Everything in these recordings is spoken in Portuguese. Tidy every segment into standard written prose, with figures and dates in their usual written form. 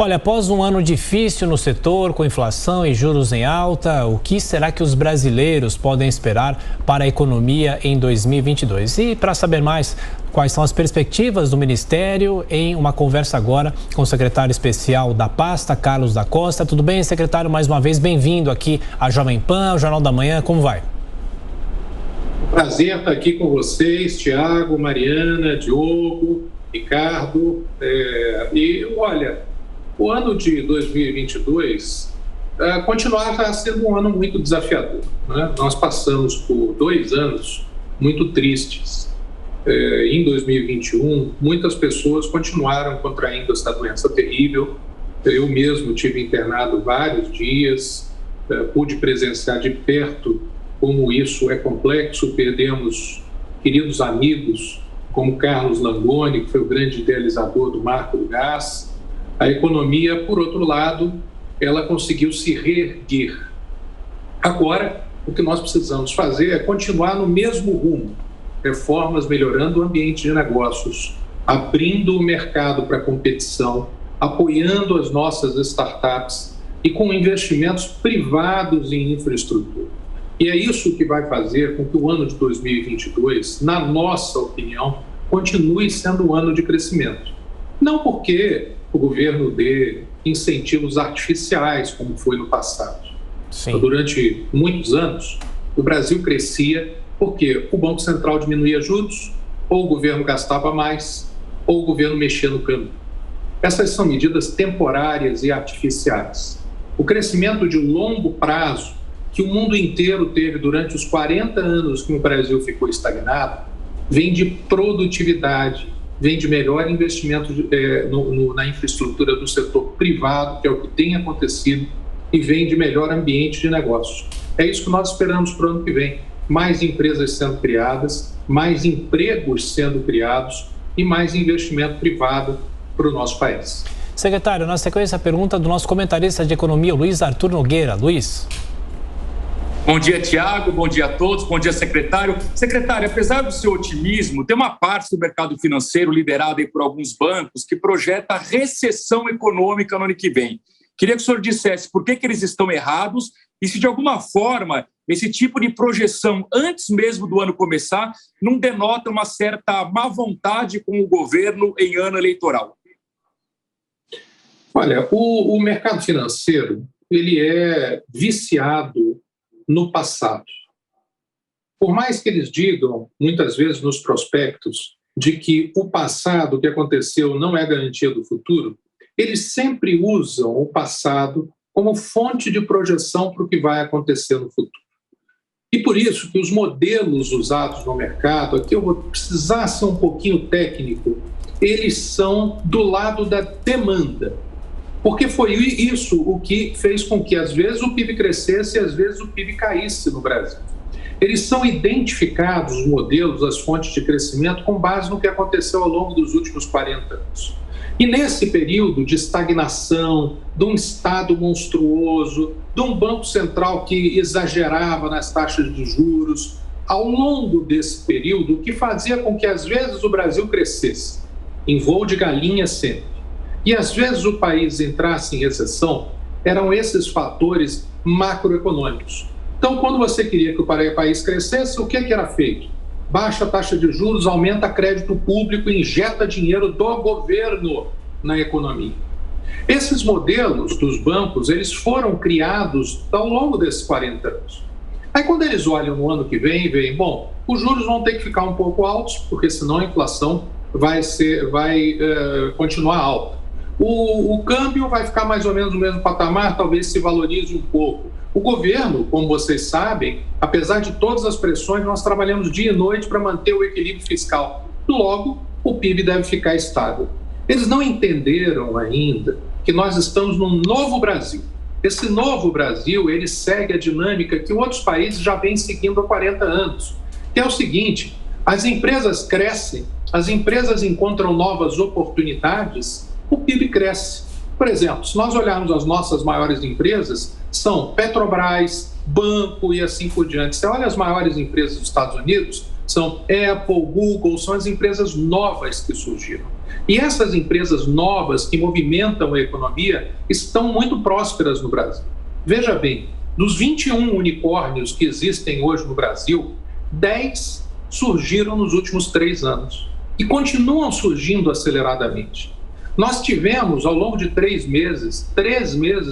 Olha, após um ano difícil no setor, com inflação e juros em alta, o que será que os brasileiros podem esperar para a economia em 2022? E para saber mais, quais são as perspectivas do Ministério, em uma conversa agora com o secretário especial da pasta, Carlos da Costa. Tudo bem, secretário? Mais uma vez, bem-vindo aqui à Jovem Pan, ao Jornal da Manhã. Como vai? Prazer estar aqui com vocês, Tiago, Mariana, Diogo, Ricardo. Olha, o ano de 2022 continuava sendo um ano muito desafiador, né? Nós passamos por 2 anos muito tristes. Em 2021, muitas pessoas continuaram contraindo essa doença terrível. Eu mesmo tive internado vários dias, pude presenciar de perto como isso é complexo. Perdemos queridos amigos como Carlos Langoni, que foi o grande idealizador do Marco do Gás. A economia, por outro lado, ela conseguiu se reerguer. Agora, o que nós precisamos fazer é continuar no mesmo rumo. Reformas melhorando o ambiente de negócios, abrindo o mercado para competição, apoiando as nossas startups e com investimentos privados em infraestrutura. E é isso que vai fazer com que o ano de 2022, na nossa opinião, continue sendo um ano de crescimento. Não porque o governo dê incentivos artificiais, como foi no passado. Sim. Durante muitos anos, o Brasil crescia porque o Banco Central diminuía juros, ou o governo gastava mais, ou o governo mexia no câmbio. Essas são medidas temporárias e artificiais. O crescimento de longo prazo, que o mundo inteiro teve durante os 40 anos que o Brasil ficou estagnado, vem de produtividade, vem de melhor investimento na infraestrutura do setor privado, que é o que tem acontecido, e vem de melhor ambiente de negócios. É isso que nós esperamos para o ano que vem. Mais empresas sendo criadas, mais empregos sendo criados e mais investimento privado para o nosso país. Secretário, na sequência, a pergunta do nosso comentarista de economia, Luiz Arthur Nogueira. Luiz. Bom dia, Tiago. Bom dia a todos. Bom dia, secretário. Secretário, apesar do seu otimismo, tem uma parte do mercado financeiro liderada por alguns bancos que projeta recessão econômica no ano que vem. Queria que o senhor dissesse por que eles estão errados e se, de alguma forma, esse tipo de projeção, antes mesmo do ano começar, não denota uma certa má vontade com o governo em ano eleitoral. Olha, o mercado financeiro, ele é viciado no passado. Por mais que eles digam, muitas vezes nos prospectos, de que o passado, o que aconteceu, não é garantia do futuro, eles sempre usam o passado como fonte de projeção para o que vai acontecer no futuro. E por isso que os modelos usados no mercado, aqui eu vou precisar ser um pouquinho técnico, eles são do lado da demanda. Porque foi isso o que fez com que, às vezes, o PIB crescesse e, às vezes, o PIB caísse no Brasil. Eles são identificados, os modelos, as fontes de crescimento, com base no que aconteceu ao longo dos últimos 40 anos. E nesse período de estagnação, de um Estado monstruoso, de um Banco Central que exagerava nas taxas de juros, ao longo desse período, o que fazia com que, às vezes, o Brasil crescesse, em voo de galinha sempre, e às vezes o país entrasse em recessão, eram esses fatores macroeconômicos. Então, quando você queria que o país crescesse, o que era feito? Baixa a taxa de juros, aumenta crédito público, injeta dinheiro do governo na economia. Esses modelos dos bancos, eles foram criados ao longo desses 40 anos. Aí, quando eles olham no ano que vem, veem, bom, os juros vão ter que ficar um pouco altos, porque senão a inflação vai continuar alta. O câmbio vai ficar mais ou menos no mesmo patamar, talvez se valorize um pouco. O governo, como vocês sabem, apesar de todas as pressões, nós trabalhamos dia e noite para manter o equilíbrio fiscal. Logo, o PIB deve ficar estável. Eles não entenderam ainda que nós estamos num novo Brasil. Esse novo Brasil, ele segue a dinâmica que outros países já vêm seguindo há 40 anos, que é o seguinte: as empresas crescem, as empresas encontram novas oportunidades, o PIB cresce. Por exemplo, se nós olharmos as nossas maiores empresas, são Petrobras, banco e assim por diante. Você olha as maiores empresas dos Estados Unidos, são Apple, Google, são as empresas novas que surgiram. E essas empresas novas que movimentam a economia estão muito prósperas no Brasil. Veja bem, dos 21 unicórnios que existem hoje no Brasil, 10 surgiram nos últimos 3 anos e continuam surgindo aceleradamente. Nós tivemos, ao longo de 3 meses,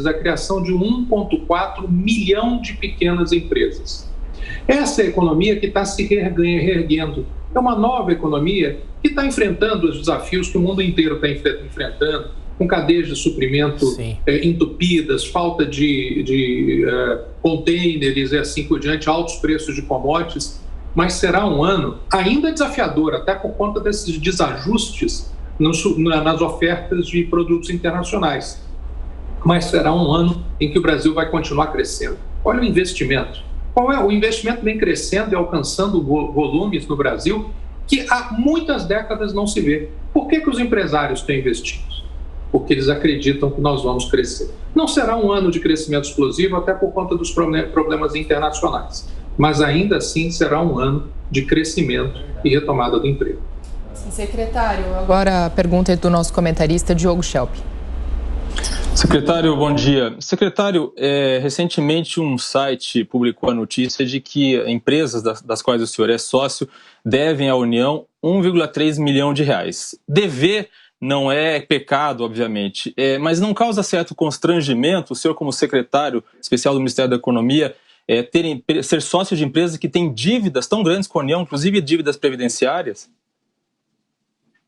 a criação de 1,4 milhão de pequenas empresas. Essa é a economia que está se reerguendo. É uma nova economia que está enfrentando os desafios que o mundo inteiro está enfrentando, com cadeias de suprimento entupidas, falta de containers e assim por diante, altos preços de commodities, mas será um ano ainda desafiador, até por conta desses desajustes nas ofertas de produtos internacionais. Mas será um ano em que o Brasil vai continuar crescendo. Olha o investimento. Qual é? O investimento vem crescendo e alcançando volumes no Brasil que há muitas décadas não se vê. Por que os empresários têm investido? Porque eles acreditam que nós vamos crescer. Não será um ano de crescimento explosivo, até por conta dos problemas internacionais, mas ainda assim será um ano de crescimento e retomada do emprego. Sim, secretário, agora a pergunta é do nosso comentarista Diogo Schelp. Secretário, bom dia. Secretário, recentemente um site publicou a notícia de que empresas das quais o senhor é sócio devem à União 1,3 milhão de reais. Dever não é pecado, obviamente, mas não causa certo constrangimento o senhor, como secretário especial do Ministério da Economia, ser sócio de empresas que têm dívidas tão grandes com a União, inclusive dívidas previdenciárias?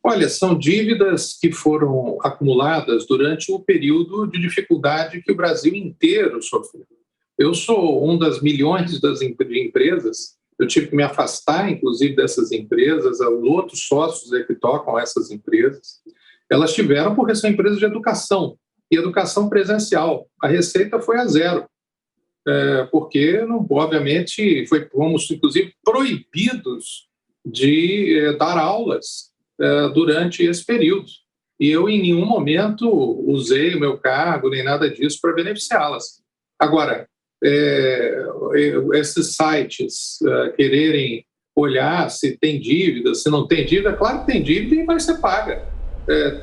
Olha, são dívidas que foram acumuladas durante o período de dificuldade que o Brasil inteiro sofreu. Eu sou um das milhões de empresas, eu tive que me afastar, inclusive, dessas empresas, os outros sócios que tocam essas empresas. Elas tiveram, porque são empresas de educação, e educação presencial. A receita foi a zero, porque, obviamente, fomos, inclusive, proibidos de dar aulas durante esse período. E eu, em nenhum momento, usei o meu cargo, nem nada disso, para beneficiá-las. Agora, esses sites quererem olhar se tem dívida, se não tem dívida, claro que tem dívida e vai ser paga.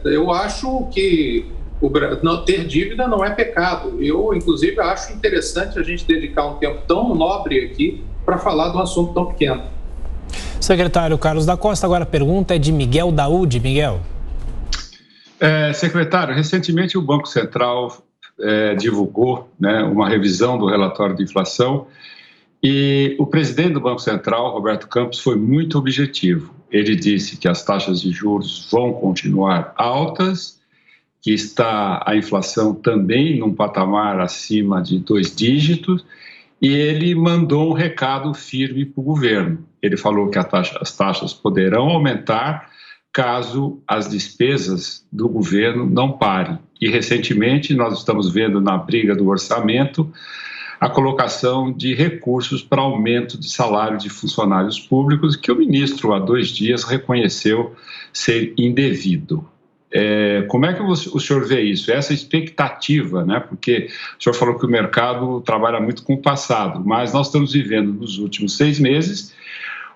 Eu acho que ter dívida não é pecado. Eu, inclusive, acho interessante a gente dedicar um tempo tão nobre aqui para falar de um assunto tão pequeno. Secretário Carlos da Costa, agora a pergunta é de Miguel Daúde. Miguel. Secretário, recentemente o Banco Central divulgou, uma revisão do relatório de inflação e o presidente do Banco Central, Roberto Campos, foi muito objetivo. Ele disse que as taxas de juros vão continuar altas, que está a inflação também num patamar acima de 2 dígitos, e ele mandou um recado firme para o governo. Ele falou que as taxas poderão aumentar caso as despesas do governo não parem. E, recentemente, nós estamos vendo na briga do orçamento a colocação de recursos para aumento de salário de funcionários públicos, que o ministro, há 2 dias, reconheceu ser indevido. Como é que o senhor vê isso? Essa expectativa, porque o senhor falou que o mercado trabalha muito com o passado, mas nós estamos vivendo nos últimos 6 meses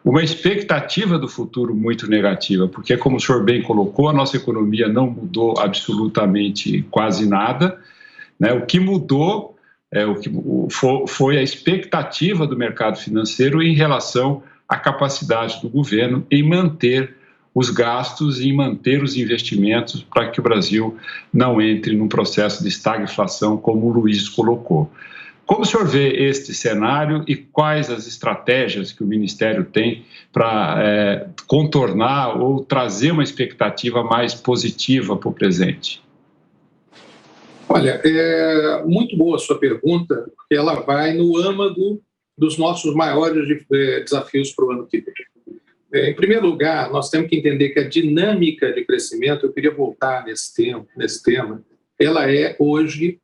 uma expectativa do futuro muito negativa, porque, como o senhor bem colocou, a nossa economia não mudou absolutamente quase nada, O que mudou foi a expectativa do mercado financeiro em relação à capacidade do governo em manter os gastos e manter os investimentos para que o Brasil não entre num processo de estagflação, como o Luiz colocou. Como o senhor vê este cenário e quais as estratégias que o Ministério tem para contornar ou trazer uma expectativa mais positiva para o presente? Olha, é muito boa a sua pergunta, porque ela vai no âmago dos nossos maiores desafios para o ano que vem. Em primeiro lugar, nós temos que entender que a dinâmica de crescimento, eu queria voltar nesse tema, ela é hoje,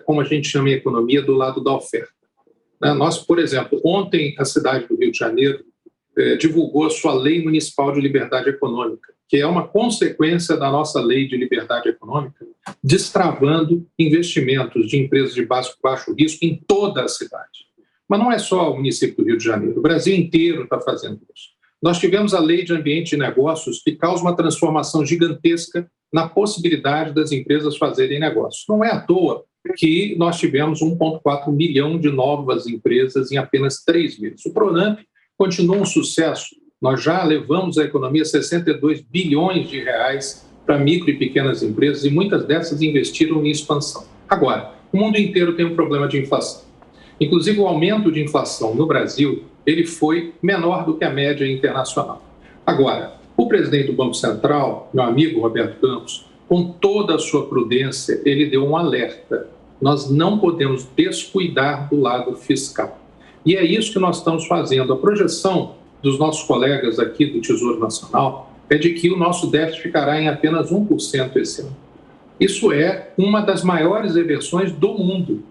como a gente chama em economia, do lado da oferta. Nós, por exemplo, ontem a cidade do Rio de Janeiro divulgou a sua Lei Municipal de Liberdade Econômica, que é uma consequência da nossa Lei de Liberdade Econômica, destravando investimentos de empresas de baixo risco em toda a cidade. Mas não é só o município do Rio de Janeiro, o Brasil inteiro está fazendo isso. Nós tivemos a Lei de Ambiente de Negócios, que causa uma transformação gigantesca na possibilidade das empresas fazerem negócios. Não é à toa que nós tivemos 1,4 milhão de novas empresas em apenas 3 meses. O Pronamp continua um sucesso. Nós já levamos à economia 62 bilhões de reais para micro e pequenas empresas e muitas dessas investiram em expansão. Agora, o mundo inteiro tem um problema de inflação. Inclusive, o aumento de inflação no Brasil ele foi menor do que a média internacional. Agora, o presidente do Banco Central, meu amigo Roberto Campos, com toda a sua prudência, ele deu um alerta. Nós não podemos descuidar do lado fiscal. E é isso que nós estamos fazendo. A projeção dos nossos colegas aqui do Tesouro Nacional é de que o nosso déficit ficará em apenas 1% esse ano. Isso é uma das maiores reversões do mundo.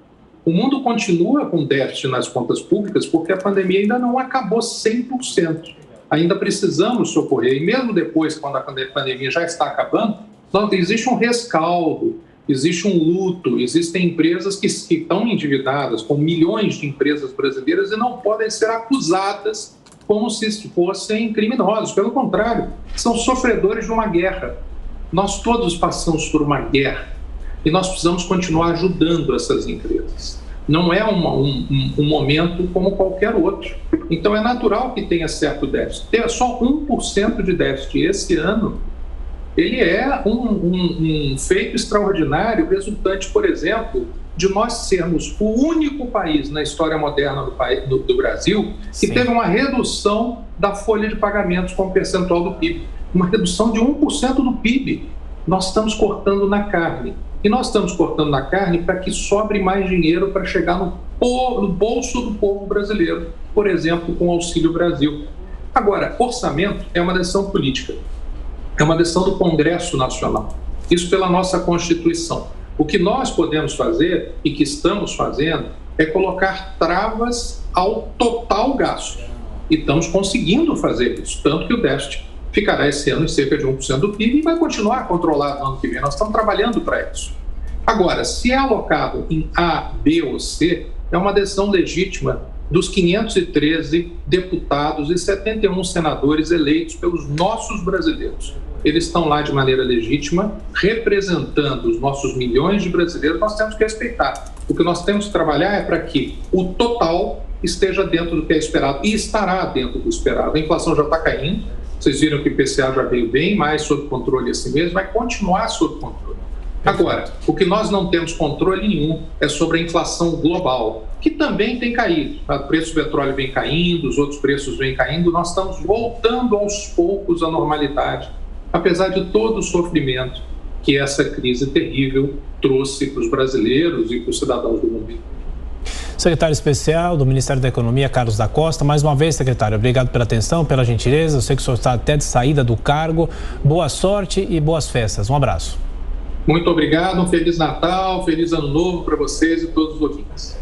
O mundo continua com déficit nas contas públicas porque a pandemia ainda não acabou 100%. Ainda precisamos socorrer. E mesmo depois, quando a pandemia já está acabando, existe um rescaldo, existe um luto, existem empresas que estão endividadas, com milhões de empresas brasileiras e não podem ser acusadas como se fossem criminosos. Pelo contrário, são sofredores de uma guerra. Nós todos passamos por uma guerra e nós precisamos continuar ajudando essas empresas. Não é um momento como qualquer outro. Então, é natural que tenha certo déficit. Ter só 1% de déficit esse ano, ele é um feito extraordinário, resultante, por exemplo, de nós sermos o único país na história moderna do Brasil que teve uma redução da folha de pagamentos como percentual do PIB. Uma redução de 1% do PIB. Nós estamos cortando na carne. E nós estamos cortando na carne para que sobre mais dinheiro para chegar no bolso do povo brasileiro, por exemplo, com o Auxílio Brasil. Agora, orçamento é uma decisão política, é uma decisão do Congresso Nacional, isso pela nossa Constituição. O que nós podemos fazer e que estamos fazendo é colocar travas ao total gasto. E estamos conseguindo fazer isso, tanto que o déficit ficará esse ano em cerca de 1% do PIB e vai continuar controlado no ano que vem. Nós estamos trabalhando para isso. Agora, se é alocado em A, B ou C, é uma decisão legítima dos 513 deputados e 71 senadores eleitos pelos nossos brasileiros. Eles estão lá de maneira legítima, representando os nossos milhões de brasileiros. Nós temos que respeitar. O que nós temos que trabalhar é para que o total esteja dentro do que é esperado e estará dentro do esperado. A inflação já está caindo. Vocês viram que o IPCA já veio bem mais sob controle assim mesmo, vai continuar sob controle. Agora, o que nós não temos controle nenhum é sobre a inflação global, que também tem caído. O preço do petróleo vem caindo, os outros preços vêm caindo, nós estamos voltando aos poucos à normalidade, apesar de todo o sofrimento que essa crise terrível trouxe para os brasileiros e para os cidadãos do mundo. Secretário especial do Ministério da Economia, Carlos da Costa. Mais uma vez, secretário, obrigado pela atenção, pela gentileza. Eu sei que o senhor está até de saída do cargo. Boa sorte e boas festas. Um abraço. Muito obrigado, um Feliz Natal, Feliz Ano Novo para vocês e todos os ouvintes.